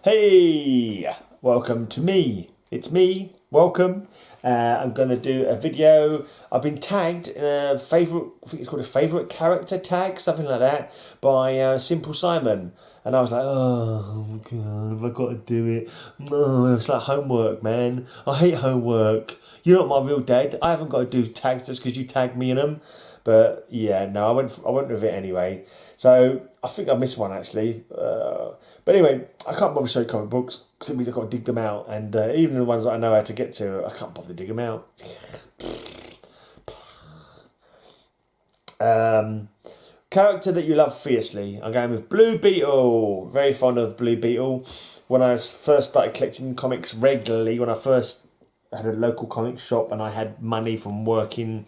Hey, welcome to me. It's me. Welcome. I'm going to do a video. I've been tagged in a favourite, I think it's called a favourite character tag, something like that, by SimpleSimon. And I was like, oh God, have I got to do it? No, it's like homework, man. I hate homework. You're not my real dad. I haven't got to do tags just because you tagged me in them. But yeah, no, I went with it anyway. So I think I missed one actually. But anyway, I can't bother to show comic books because it means I've got to dig them out. And even the ones that I know how to get to, I can't bother to dig them out. Character that you love fiercely. I'm going with Blue Beetle. Very fond of Blue Beetle. When I first started collecting comics regularly, when I first had a local comic shop and I had money from working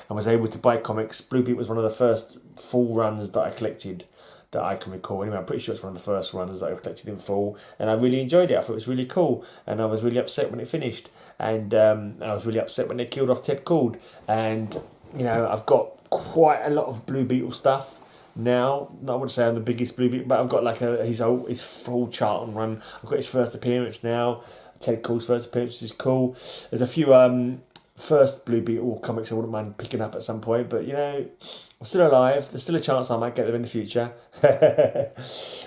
and was able to buy comics, Blue Beetle was one of the first full runs that I collected that I can recall. Anyway, I'm pretty sure it's one of the first runs that I collected in full, and I really enjoyed it. I thought it was really cool, and I was really upset when it finished, and I was really upset when they killed off Ted Cord. And I've got quite a lot of Blue Beetle stuff now. I wouldn't say I'm the biggest Blue Beetle, but I've got like his full Charlton run. I've got his first appearance now. Ted Cord's first appearance is cool. There's a few first Blue Beetle comics I wouldn't mind picking up at some point, but I'm still alive. There's still a chance I might get them in the future.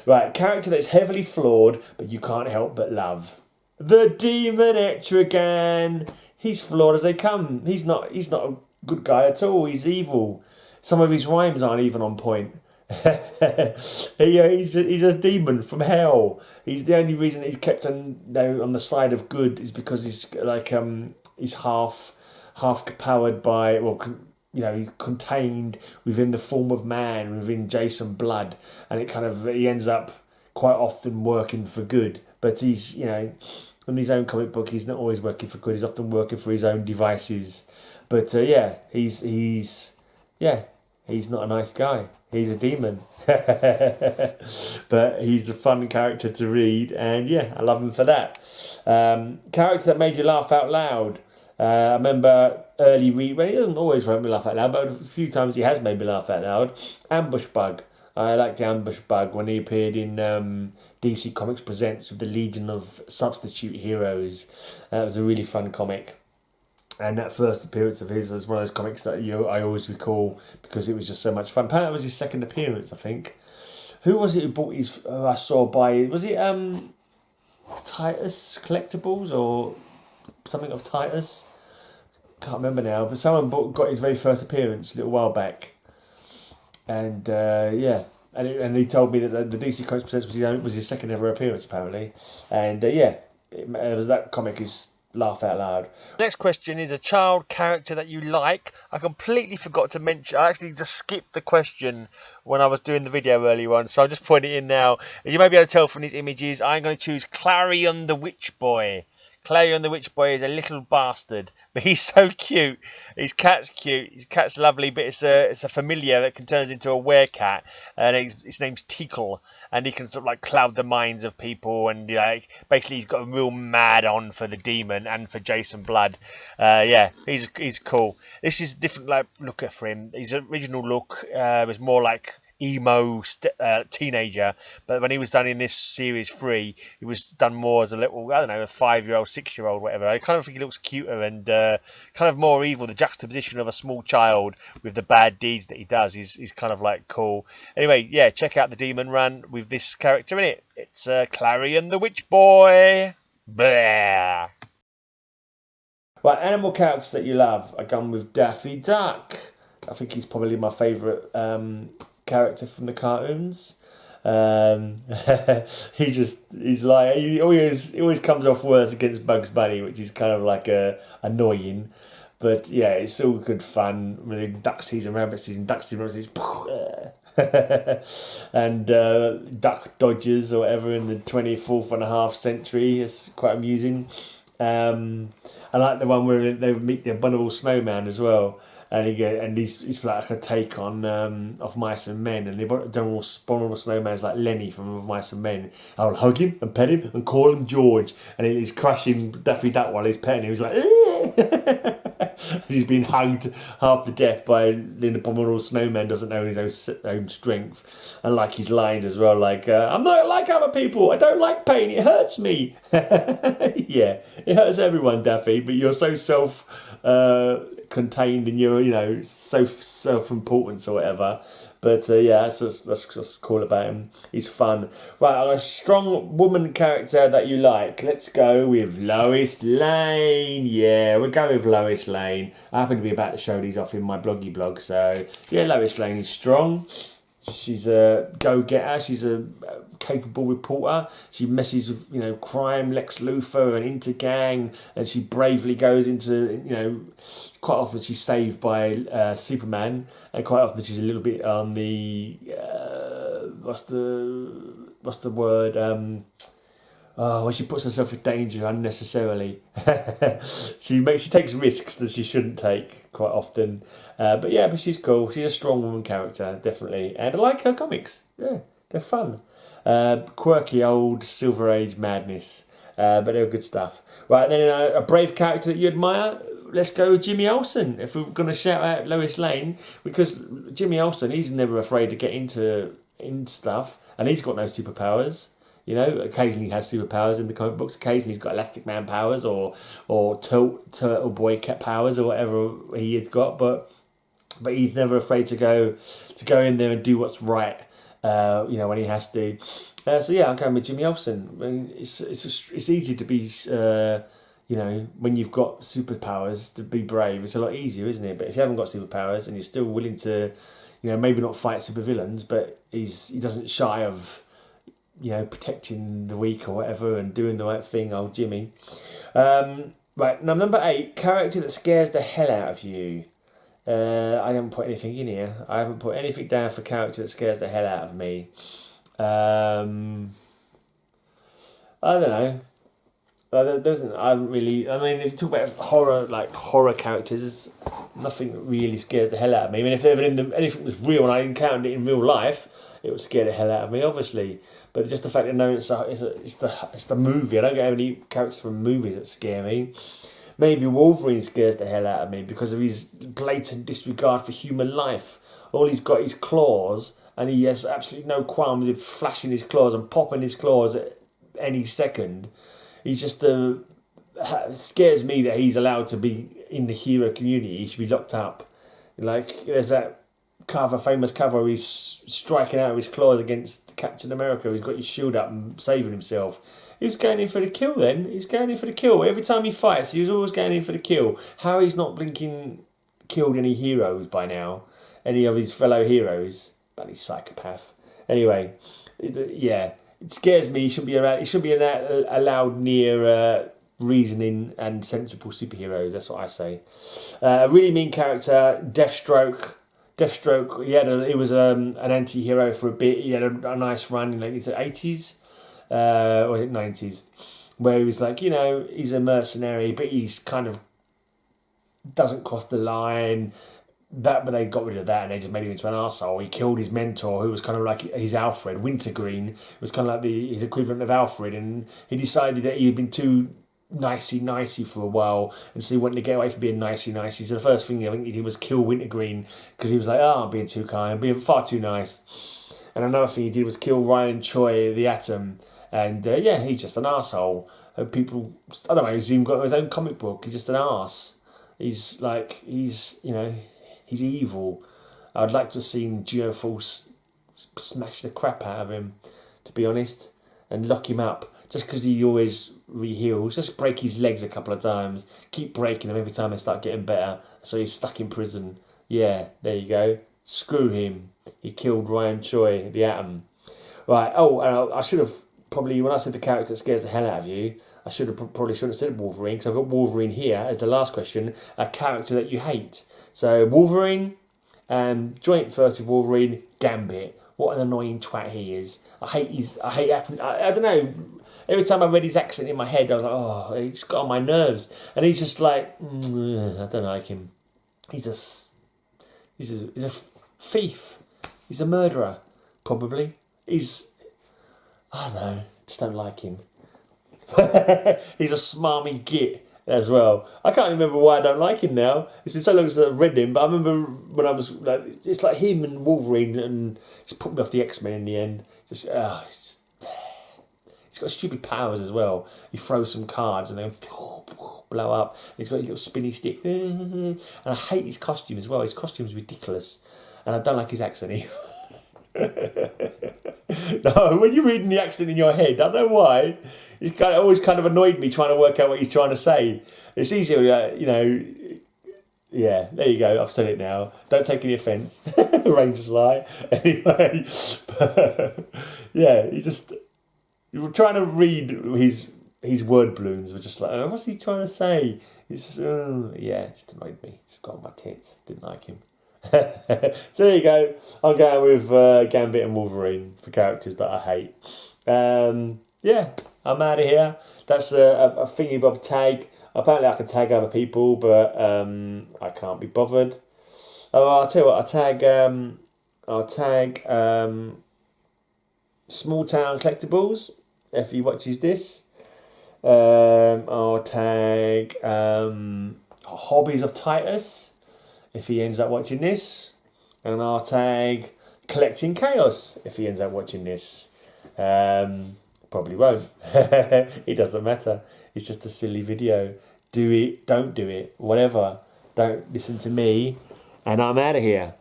Right, character that's heavily flawed, but you can't help but love. The Demon Etrigan. He's flawed as they come. He's not a good guy at all. He's evil. Some of his rhymes aren't even on point. He's a demon from hell. He's the only reason he's kept on the side of good is because he's like he's half powered by he's contained within the form of man within Jason Blood, and he ends up quite often working for good. But he's in his own comic book he's not always working for good. He's often working for his own devices. But he's not a nice guy. He's a demon. But he's a fun character to read, and I love him for that. Character that made you laugh out loud. I remember early read, well, he doesn't always make me laugh out loud, but a few times he has made me laugh out loud. Ambush Bug. I liked Ambush Bug when he appeared in DC Comics Presents with the Legion of Substitute Heroes. That was a really fun comic. And that first appearance of his is one of those comics that I always recall because it was just so much fun. Apparently, it was his second appearance, I think. Who was it who bought his? I saw was it Titus Collectibles or something of Titus? Can't remember now. But someone got his very first appearance a little while back, and and he told me that the DC Comics Presents was his second ever appearance apparently, and it was that comic is. Laugh out loud. Next question is a child character that you like. I completely forgot to mention. I actually just skipped the question when I was doing the video earlier on, so I'll just point it in now. As you may be able to tell from these images, I'm going to choose Clarion the Witch Boy. Clarion the Witch Boy is a little bastard, but he's so cute. His cat's cute. His cat's lovely, but it's a familiar that can turn into a werecat, and his name's Tickle, and he can sort of like cloud the minds of people, and basically he's got a real mad on for the demon and for Jason Blood. He's cool. This is a different look for him. His original look was more like emo teenager, but when he was done in this series 3, he was done more as a little, I don't know, a 5-year-old, 6-year-old, whatever. I kind of think he looks cuter and kind of more evil. The juxtaposition of a small child with the bad deeds that he does is kind of like cool. Anyway, check out the Demon Run with this character in it. It's Clarion the Witch Boy. Blah. Right, animal characters that you love. I gone with Daffy Duck. I think he's probably my favourite character from the cartoons. He always comes off worse against Bugs Bunny, which is kind of like annoying. But it's all good fun. Really, duck season, rabbit season, duck season, rabbit season, and duck dodgers or whatever in the 24th and a half century. It's quite amusing. I like the one where they meet the abominable snowman as well. And he's like a take on Of Mice and Men, and the abominable snowman's like Lenny from Of Mice and Men. I'll hug him and pet him and call him George, and he's crushing Daffy Duck while he's petting him. He's like, He's been hugged half to death by an abominable snowman, doesn't know his own strength. And like his lines as well, like, I'm not like other people, I don't like pain, it hurts me. Yeah, it hurts everyone, Daffy, but you're so contained and you're, so self-importance or whatever. But yeah, that's what's cool about him. He's fun. Right, a strong woman character that you like. Let's go with Lois Lane. Yeah, we'll go with Lois Lane. I happen to be about to show these off in my bloggy blog. So yeah, Lois Lane is strong. She's a go-getter. She's a capable reporter. She messes with crime, Lex Luthor, and Intergang, and she bravely goes into Quite often she's saved by Superman, and quite often she's a little bit on the what's the word? When she puts herself in danger unnecessarily. she takes risks that she shouldn't take quite often. But she's cool. She's a strong woman character, definitely. And I like her comics. Yeah, they're fun. Quirky old Silver Age madness. But they're good stuff. Right, then a brave character that you admire. Let's go with Jimmy Olsen. If we're going to shout out Lois Lane, because Jimmy Olsen, he's never afraid to get into stuff. And he's got no superpowers. Occasionally he has superpowers in the comic books. Occasionally he's got Elastic Man powers or Turtle Boy powers or whatever he has got. But he's never afraid to go in there and do what's right. When he has to. I'm going with Jimmy Olsen. I mean, it's easy to be when you've got superpowers to be brave. It's a lot easier, isn't it? But if you haven't got superpowers and you're still willing to, maybe not fight supervillains, but he doesn't shy of protecting the weak or whatever and doing the right thing, old Jimmy. Right, now number 8, character that scares the hell out of you. I haven't put anything in here. I haven't put anything down for character that scares the hell out of me. I don't know. I haven't really. I mean, if you talk about horror characters, nothing really scares the hell out of me. I mean, if anything was real and I encountered it in real life, it would scare the hell out of me, obviously. But just the fact that it's the movie. I don't get any characters from movies that scare me. Maybe Wolverine scares the hell out of me because of his blatant disregard for human life. All he's got is claws, and he has absolutely no qualms with flashing his claws and popping his claws at any second. He's just scares me that he's allowed to be in the hero community. He should be locked up. Like there's that famous cover where he's striking out with his claws against Captain America. He's got his shield up and saving himself. He was going in for the kill then. He's going in for the kill. Every time he fights, he was always going in for the kill. How he's not blinking killed any heroes by now. Any of his fellow heroes. Bloody psychopath. Anyway, it scares me. He should be allowed near reasoning and sensible superheroes. That's what I say. A really mean character, Deathstroke. He was an anti-hero for a bit. He had a nice run in the 80s. Or was it 90s? Where he was he's a mercenary, but he's kind of doesn't cross the line. But they got rid of that and they just made him into an arsehole. He killed his mentor, who was kind of like his Alfred. Wintergreen was kind of like his equivalent of Alfred, and he decided that he had been too nicey for a while, and so he wanted to get away from being nicey. So the first thing I think he did was kill Wintergreen because he was like, I'm being too kind, I'm being far too nice. And another thing he did was kill Ryan Choi, the Atom, and he's just an arsehole. People, I don't know, he's even got his own comic book. He's just an arse. He's evil. I'd like to have seen Geoforce smash the crap out of him, to be honest, and lock him up. Just because he always re-heals, just break his legs a couple of times. Keep breaking them every time they start getting better. So he's stuck in prison. Yeah, there you go. Screw him. He killed Ryan Choi, the Atom. Right, I should have probably, when I said the character that scares the hell out of you, I probably shouldn't have said Wolverine, because I've got Wolverine here as the last question, a character that you hate. So Wolverine, joint first with Wolverine, Gambit. What an annoying twat he is. I don't know. Every time I read his accent in my head, I was like, he's got on my nerves. And he's just like, I don't like him. He's a thief. He's a murderer, probably. I don't know, just don't like him. He's a smarmy git. as well. I can't remember why I don't like him now. It's been so long since I've read him, but I remember when I was like, it's like him and Wolverine, and just put me off the X-Men in the end. He's got stupid powers as well. He throws some cards and they blow up. He's got his little spinny stick, and I hate his costume as well. His costume's ridiculous, and I don't like his accent either. No, when you're reading the accent in your head, I don't know why. It always kind of annoyed me trying to work out what he's trying to say. It's easier, yeah, there you go. I've said it now. Don't take any offence. Rangers lie. Anyway, but, yeah, you're trying to read his word balloons. We're just like, oh, what's he trying to say? It's it just annoyed me. Just got on my tits. Didn't like him. So there you go. I'm going with Gambit and Wolverine for characters that I hate. Yeah, I'm out of here. That's a thingy bob tag. Apparently I can tag other people, but I can't be bothered. Oh, I'll tell you what. I'll tag SmallTown Collectibles if he watches this. I'll tag Hobbies of Titus if he ends up watching this, and I'll tag Kollecting Kaos if he ends up watching this. Probably won't. It doesn't matter. It's just a silly video. Do it, don't do it, whatever. Don't listen to me, and I'm out of here.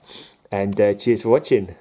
And cheers for watching.